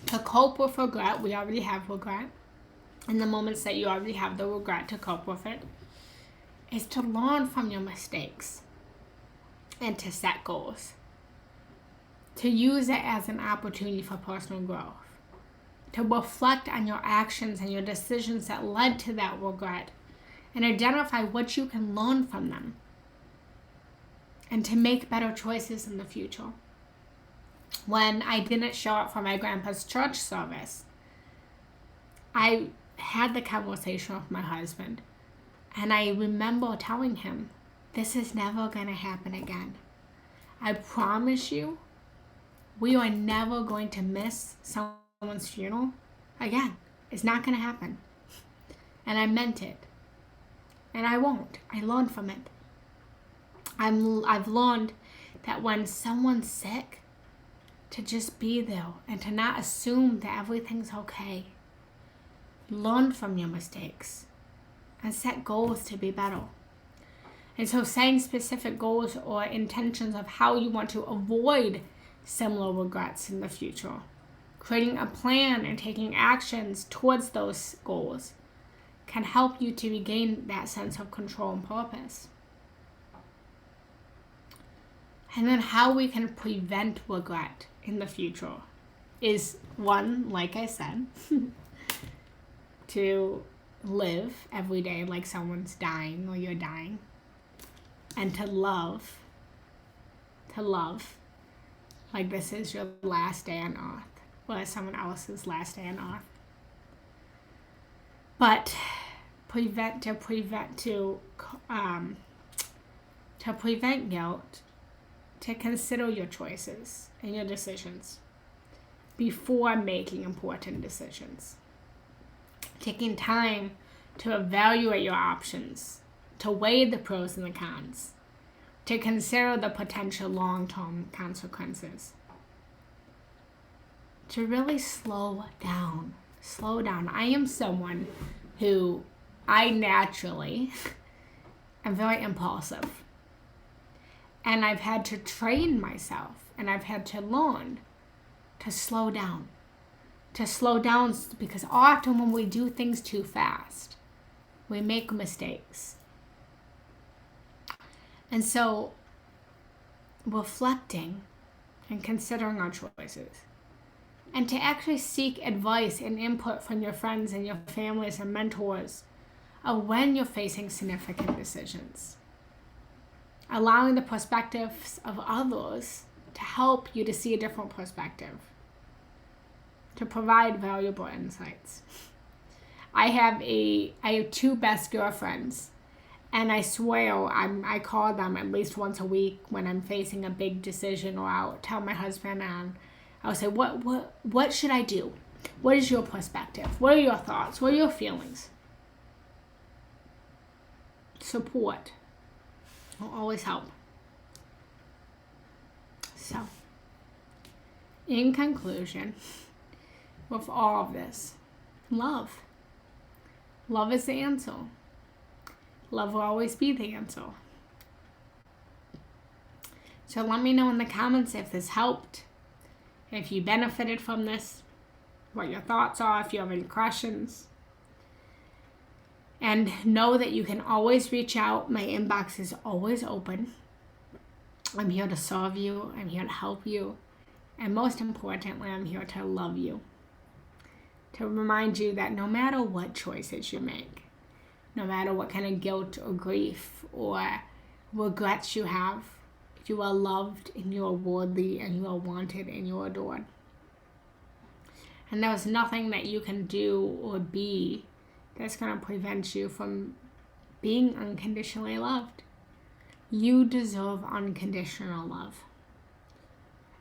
To cope with regret, we already have regret. In the moments that you already have the regret, to cope with it is to learn from your mistakes and to set goals. To use it as an opportunity for personal growth. To reflect on your actions and your decisions that led to that regret and identify what you can learn from them. And to make better choices in the future. When I didn't show up for my grandpa's church service, I had the conversation with my husband, and I remember telling him, "This is never going to happen again. I promise you, we are never going to miss someone's funeral again. It's not going to happen." And I meant it. And I won't. I learned from it. I've learned that when someone's sick, to just be there and to not assume that everything's okay. Learn from your mistakes and set goals to be better. And so setting specific goals or intentions of how you want to avoid similar regrets in the future. Creating a plan and taking actions towards those goals can help you to regain that sense of control and purpose. And then how we can prevent regret in the future is, one, like I said, to live every day like someone's dying or you're dying, and to love like this is your last day on earth, or someone else's last day on earth. But to prevent guilt, to consider your choices and your decisions before making important decisions. Taking time to evaluate your options, to weigh the pros and the cons, to consider the potential long-term consequences. To really slow down. I am someone who I naturally am very impulsive. And I've had to train myself, and I've had to learn to slow down. To slow down, because often when we do things too fast, we make mistakes. And so, reflecting and considering our choices, and to actually seek advice and input from your friends and your families and mentors of when you're facing significant decisions. Allowing the perspectives of others to help you to see a different perspective, to provide valuable insights. I have 2 best girlfriends, and I swear I call them at least once a week when I'm facing a big decision, or I'll tell my husband and I'll say, what should I do? What is your perspective? What are your thoughts? What are your feelings? Support will always help. So, in conclusion, with all of this, love. Love is the answer. Love will always be the answer. So let me know in the comments if this helped, if you benefited from this, what your thoughts are, if you have any questions. And know that you can always reach out. My inbox is always open. I'm here to serve you. I'm here to help you. And most importantly, I'm here to love you. To remind you that no matter what choices you make, no matter what kind of guilt or grief or regrets you have, you are loved and you are worthy and you are wanted and you are adored. And there's nothing that you can do or be that's going to prevent you from being unconditionally loved. You deserve unconditional love.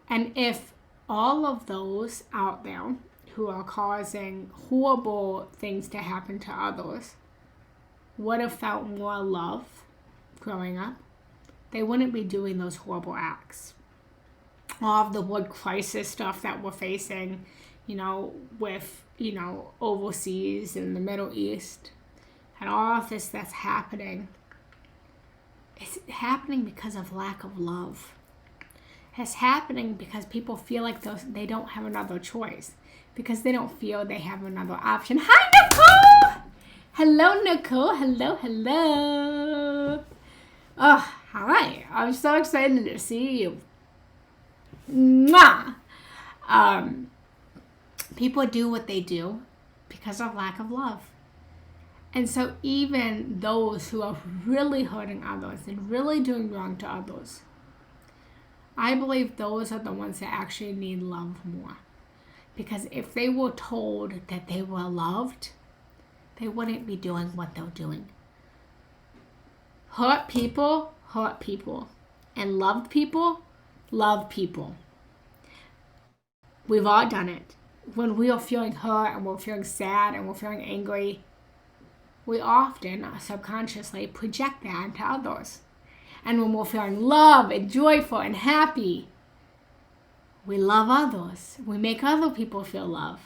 And if all of those out there who are causing horrible things to happen to others would have felt more love growing up, they wouldn't be doing those horrible acts. All of the wood crisis stuff that we're facing, with, overseas in the Middle East, and all of this that's happening, it's happening because of lack of love. It's happening because people feel like they don't have another choice, because they don't feel they have another option. Hi, Nicole! Hello, Nicole. Hello. Oh, hi. I'm so excited to see you. Mwah! People do what they do because of lack of love. And so even those who are really hurting others and really doing wrong to others, I believe those are the ones that actually need love more. Because if they were told that they were loved, they wouldn't be doing what they're doing. Hurt people. And loved people, love people. We've all done it. When we are feeling hurt and we're feeling sad and we're feeling angry, we often subconsciously project that into others. And when we're feeling love and joyful and happy, we love others. We make other people feel love.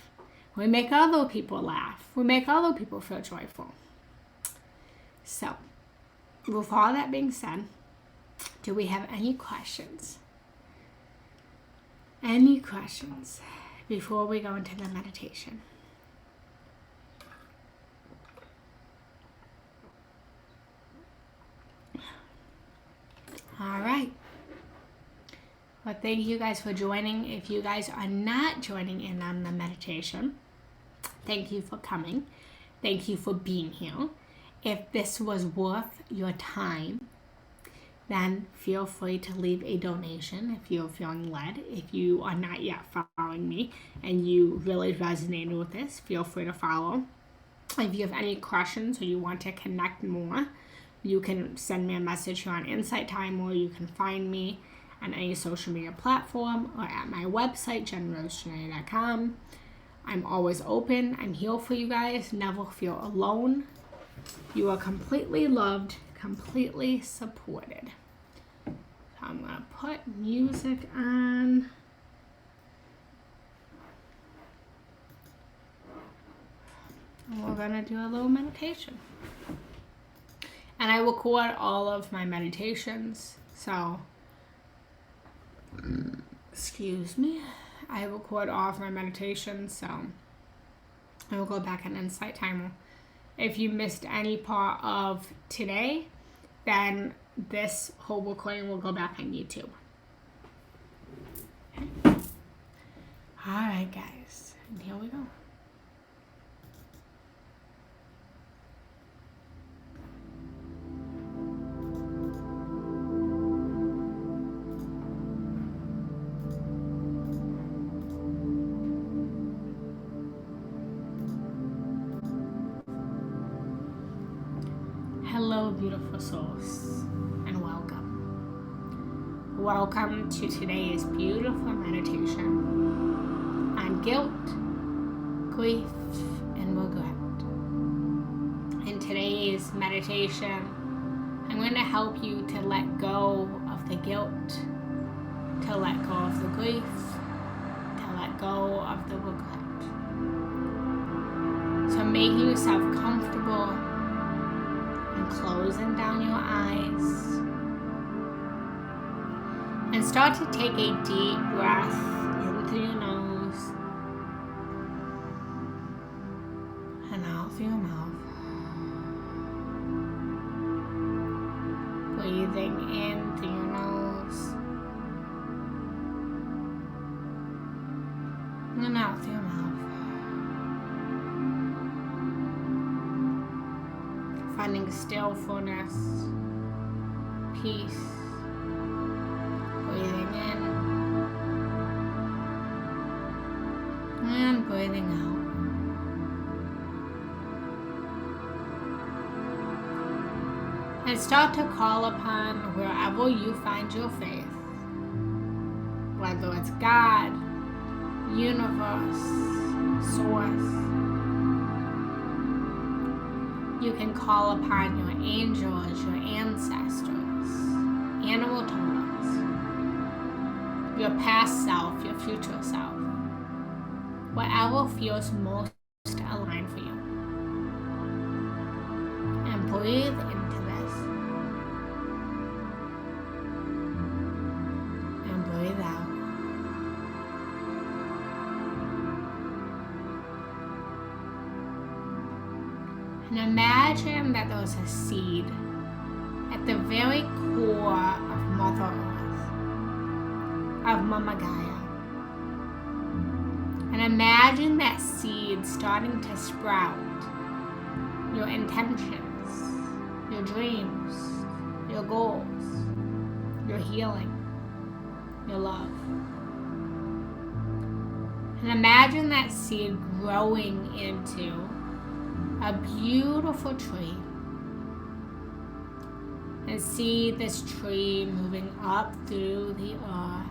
We make other people laugh. We make other people feel joyful. So, with all that being said, do we have any questions? Any questions before we go into the meditation? All right. Well, thank you guys for joining. If you guys are not joining in on the meditation, thank you for coming. Thank you for being here. If this was worth your time, then feel free to leave a donation if you're feeling led. If you are not yet following me and you really resonated with this, feel free to follow. If you have any questions or you want to connect more, you can send me a message here on Insight Time, or you can find me on any social media platform or at my website, GennaRoseGiannetti.com. I'm always open. I'm here for you guys. Never feel alone. You are completely loved, completely supported. So I'm going to put music on. And we're going to do a little meditation. And I record all of my meditations. So, excuse me. I record all of my meditations. So, I will go back on Insight Timer. If you missed any part of today, then this whole recording will go back on YouTube. Okay. Alright guys, and here we go. Hello, beautiful souls, and welcome. Welcome to today's beautiful meditation on guilt, grief, and regret. In today's meditation, I'm going to help you to let go of the guilt, to let go of the grief, to let go of the regret. So making yourself comfortable, closing down your eyes, and start to take a deep breath in through your nose and out through your mouth. Breathing in through your nose and out through your mouth. Finding stillfulness, peace, breathing in and breathing out. And start to call upon wherever you find your faith, whether it's God, universe, source. You can call upon your angels, your ancestors, animal totems, your past self, your future self, whatever feels most aligned for you. And breathe into this. And breathe out. And imagine that there's a seed at the very core of Mother Earth, of Mama Gaia. And imagine that seed starting to sprout your intentions, your dreams, your goals, your healing, your love. And imagine that seed growing into a beautiful tree, and see this tree moving up through the earth,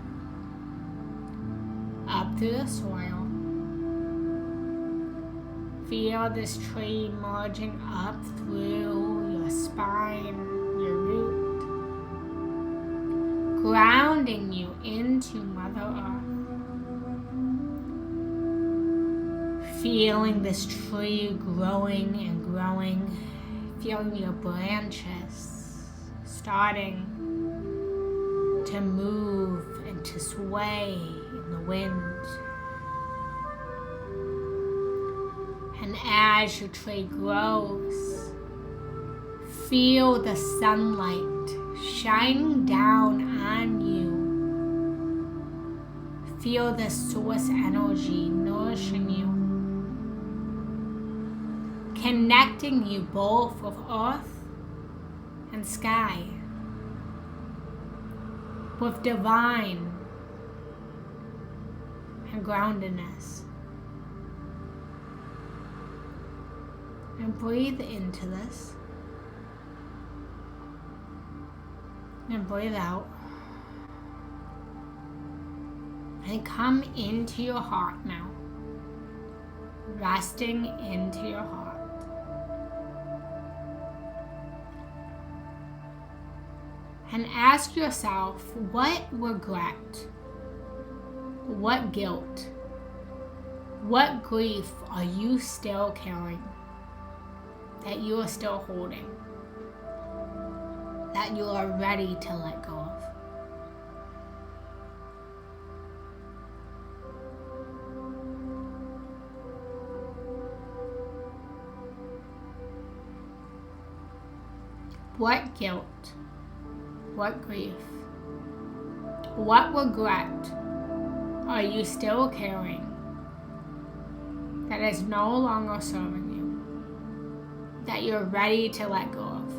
up through the soil. Feel this tree merging up through your spine, your root, grounding you into Mother Earth. Feeling this tree growing and growing, feeling your branches starting to move and to sway in the wind. And as your tree grows, feel the sunlight shining down on you. Feel the source energy nourishing you, connecting you both with earth and sky, with divine and groundedness. And breathe into this. And breathe out. And come into your heart now. Resting into your heart. And ask yourself, what regret, what guilt, what grief are you still carrying, that you are still holding, that you are ready to let go of? What guilt, what grief, what regret are you still carrying that is no longer serving you, that you're ready to let go of?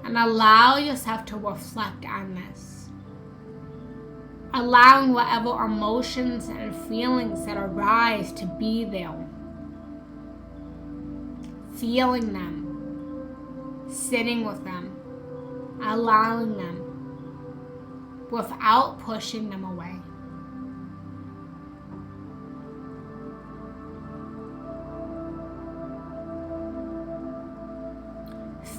And allow yourself to reflect on this. Allowing whatever emotions and feelings that arise to be there. Feeling them, sitting with them, allowing them, without pushing them away.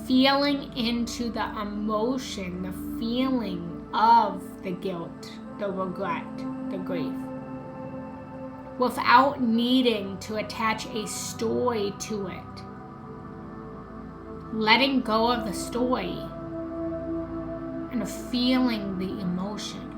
Feeling into the emotion, the feeling of the guilt, the regret, the grief, without needing to attach a story to it. Letting go of the story and feeling the emotion.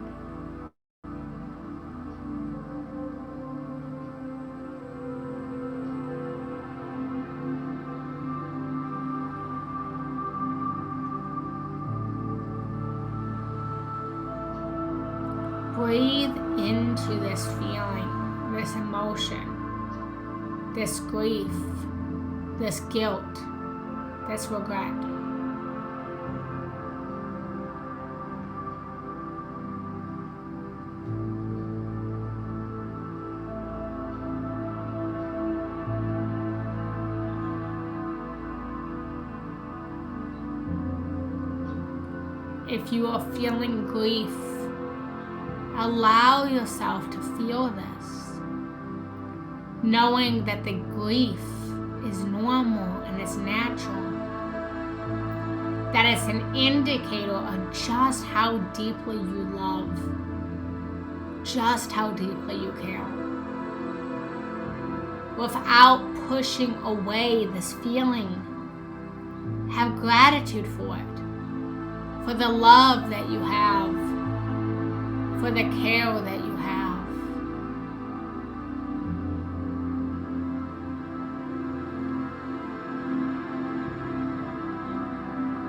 Breathe into this feeling, this emotion, this grief, this guilt, this regret. If you are feeling grief, allow yourself to feel this, knowing that the grief is normal and it's natural. That it's an indicator of just how deeply you love, just how deeply you care. Without pushing away this feeling, have gratitude for it, for the love that you have, for the care that you have.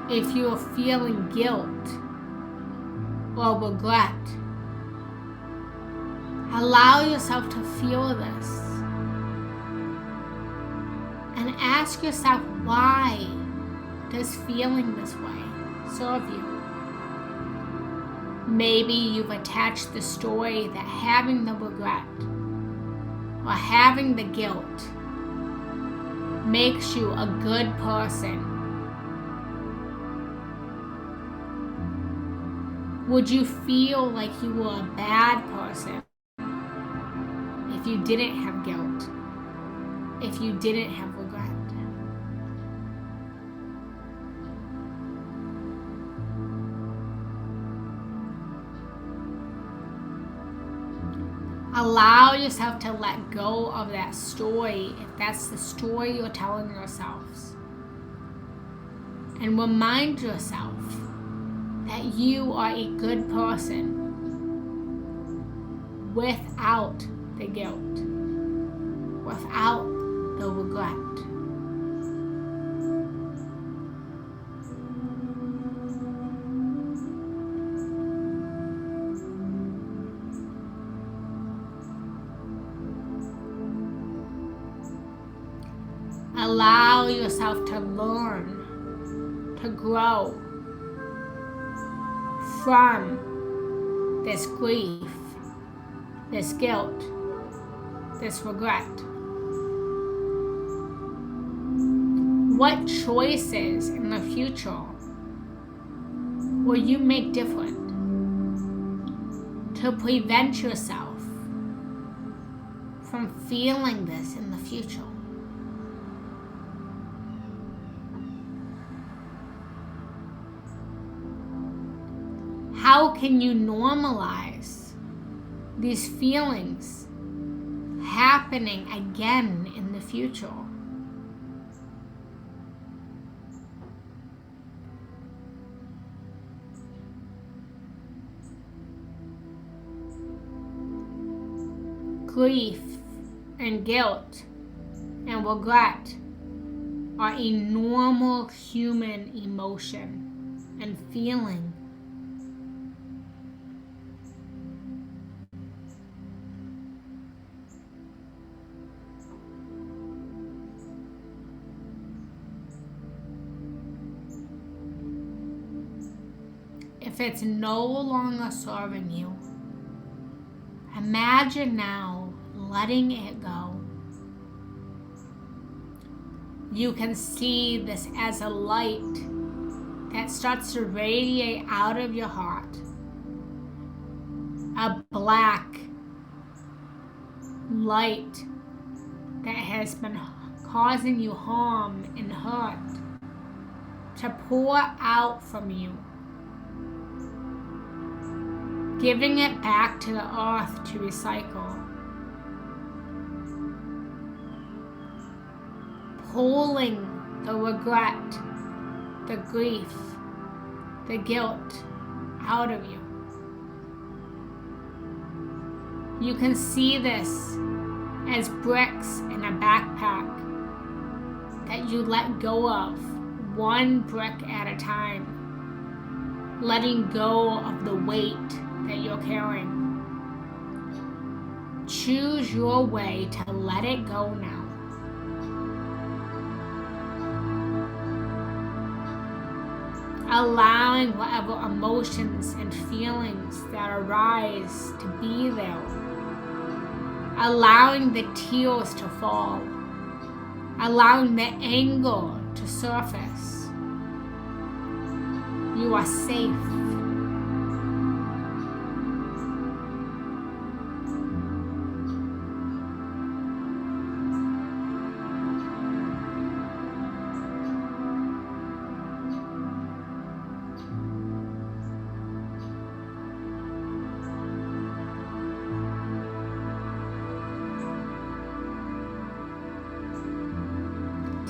If you are feeling guilt or regret, allow yourself to feel this and ask yourself, why does feeling this way serve you? Maybe you've attached the story that having the regret or having the guilt makes you a good person. Would you feel like you were a bad person if you didn't have guilt, if you didn't have regret? Allow yourself to let go of that story if that's the story you're telling yourselves. And remind yourself that you are a good person without the guilt, without the regret. Allow yourself to learn, to grow from this grief, this guilt, this regret. What choices in the future will you make different to prevent yourself from feeling this in the future? How can you normalize these feelings happening again in the future? Grief and guilt and regret are a normal human emotion and feeling. If it's no longer serving you, imagine now letting it go. You can see this as a light that starts to radiate out of your heart. A black light that has been causing you harm and hurt to pour out from you, giving it back to the earth to recycle. Pulling the regret, the grief, the guilt out of you. You can see this as bricks in a backpack that you let go of, one brick at a time, letting go of the weight that you're carrying. Choose your way to let it go now. Allowing whatever emotions and feelings that arise to be there. Allowing the tears to fall. Allowing the anger to surface. You are safe.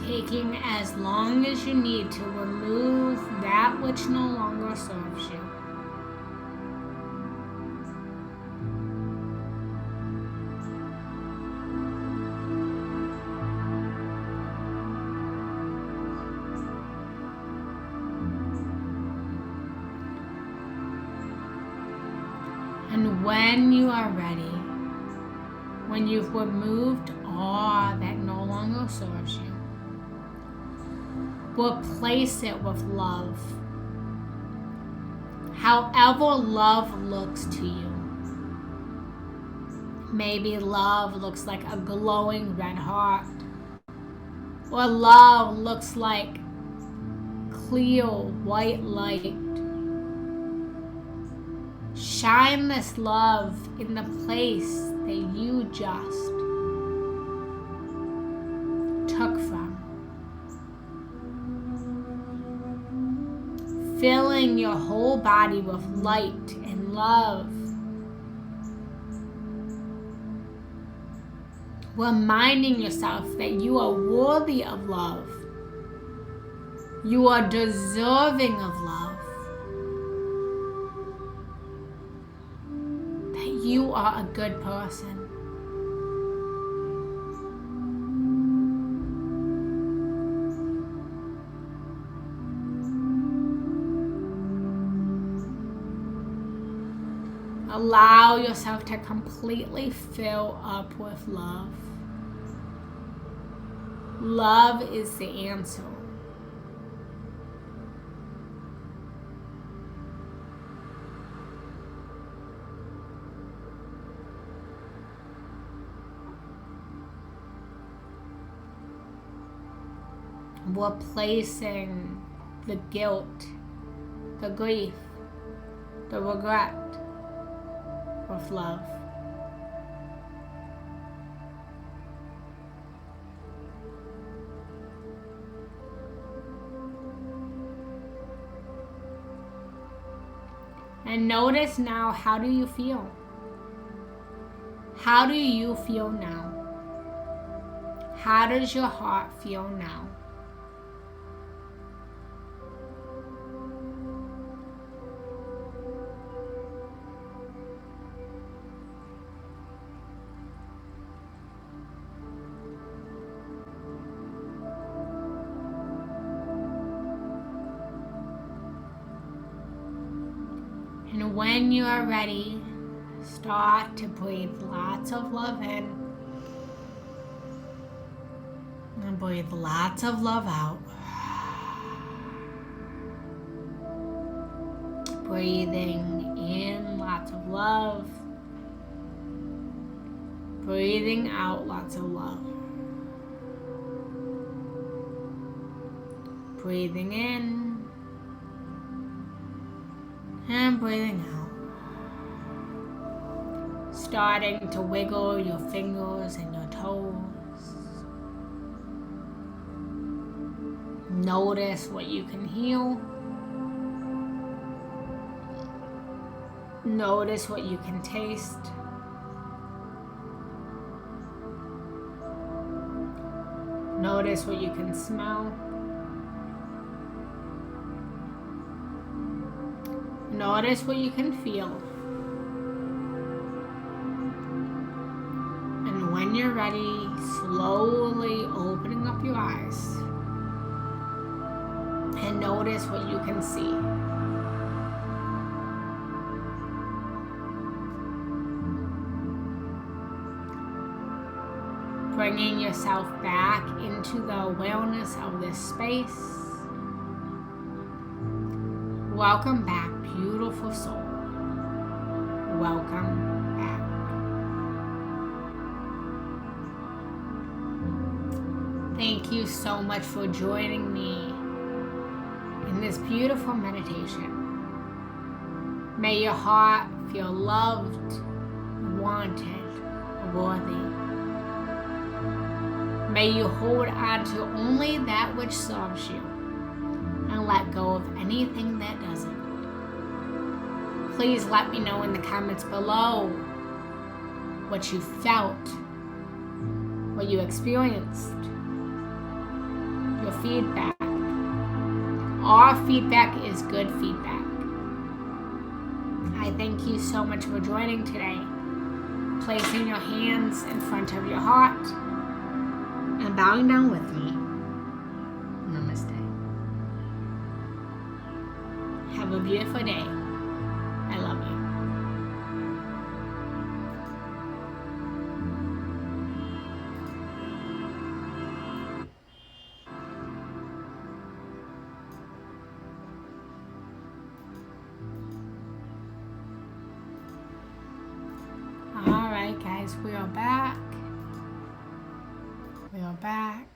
Taking as long as you need to remove that which no longer serves you. And when you are ready, when you've removed all that no longer serves you, replace it with love. However love looks to you. Maybe love looks like a glowing red heart. Or love looks like clear white light. Shine this love in the place that you just took from. Filling your whole body with light and love. Reminding yourself that you are worthy of love. You are deserving of love. That you are a good person. Allow yourself to completely fill up with love. Love is the answer. Replacing the guilt, the grief, the regret with love. And notice now, how do you feel? How do you feel now? How does your heart feel now? And when you are ready, start to breathe lots of love in and breathe lots of love out. Breathing in lots of love. Breathing out lots of love. Breathing in and breathing out. Starting to wiggle your fingers and your toes. Notice what you can heal. Notice what you can taste. Notice what you can smell. Notice what you can feel. And when you're ready, slowly opening up your eyes. And notice what you can see. Bringing yourself back into the awareness of this space. Welcome back, beautiful soul. Welcome back. Thank you so much for joining me in this beautiful meditation. May your heart feel loved, wanted, worthy. May you hold on to only that which serves you and let go of anything that doesn't. Please let me know in the comments below what you felt, what you experienced, your feedback. All feedback is good feedback. I thank you so much for joining today. Placing your hands in front of your heart and bowing down with me. Namaste. Have a beautiful day. I love you. All right, guys, we are back. We are back.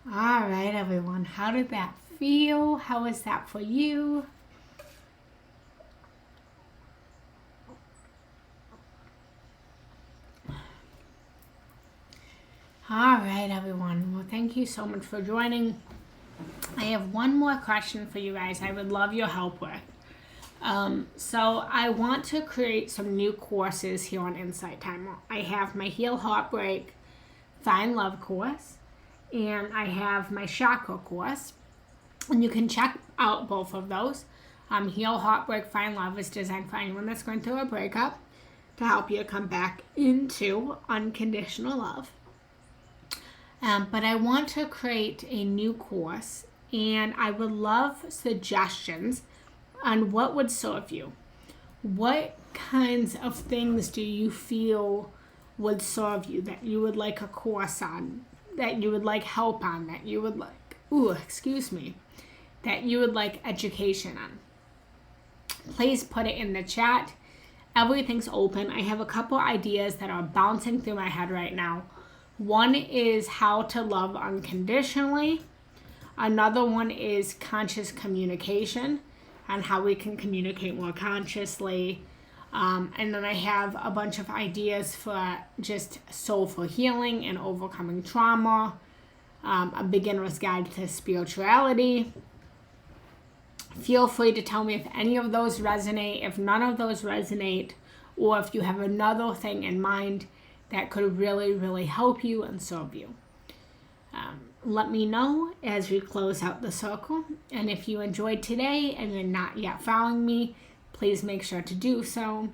All right, everyone. How did that feel? How was that for you? All right, everyone. Well, thank you so much for joining. I have one more question for you guys I would love your help with. So I want to create some new courses here on Insight Timer. I have my Heal Heartbreak Find Love course, and I have my Chakra course, and you can check out both of those. Heal Heartbreak Find Love is designed for anyone that's going through a breakup to help you come back into unconditional love. But I want to create a new course, and I would love suggestions on what would serve you. What kinds of things do you feel would serve you, that you would like a course on, that you would like help on, that you would like, that you would like education on. Please put it in the chat. Everything's open. I have a couple ideas that are bouncing through my head right now. One is how to love unconditionally. Another one is conscious communication and how we can communicate more consciously. And then I have a bunch of ideas for just soulful healing and overcoming trauma, a beginner's guide to spirituality. Feel free to tell me if any of those resonate, if none of those resonate, or if you have another thing in mind that could really, really help you and serve you. Let me know as we close out the circle. And if you enjoyed today and you're not yet following me, please make sure to do so.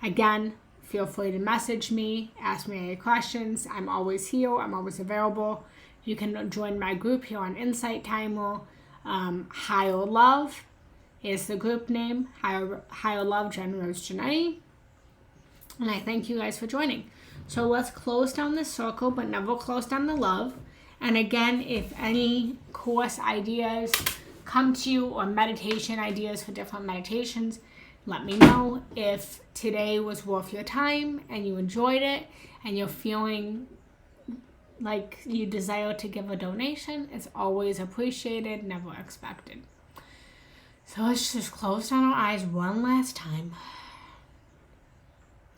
Again, feel free to message me, ask me any questions. I'm always here. I'm always available. You can join my group here on Insight Timer. Higher Love is the group name. Higher Love, Genna Rose Giannetti. And I thank you guys for joining. So let's close down this circle, but never close down the love. And again, if any course ideas come to you or meditation ideas for different meditations, let me know. If today was worth your time and you enjoyed it and you're feeling like you desire to give a donation, it's always appreciated, never expected. So let's just close down our eyes one last time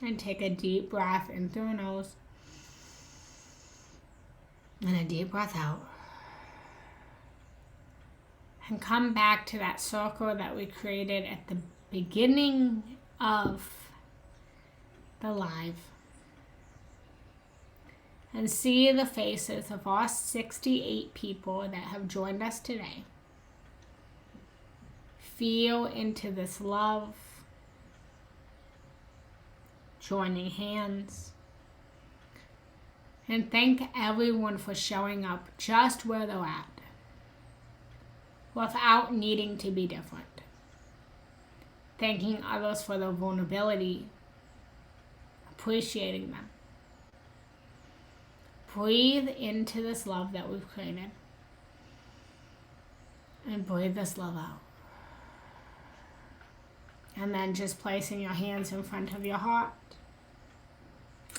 and take a deep breath in through our nose and a deep breath out. And come back to that circle that we created at the beginning of the live. And see the faces of all 68 people that have joined us today. Feel into this love, joining hands. And thank everyone for showing up just where they're at, without needing to be different. Thanking others for their vulnerability, appreciating them. Breathe into this love that we've created. And breathe this love out. And then just placing your hands in front of your heart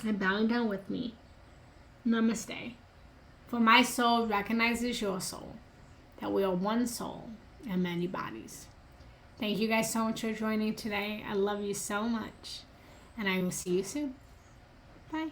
and bowing down with me. Namaste. For my soul recognizes your soul, that we are one soul and many bodies. Thank you guys so much for joining today. I love you so much. And I will see you soon. Bye.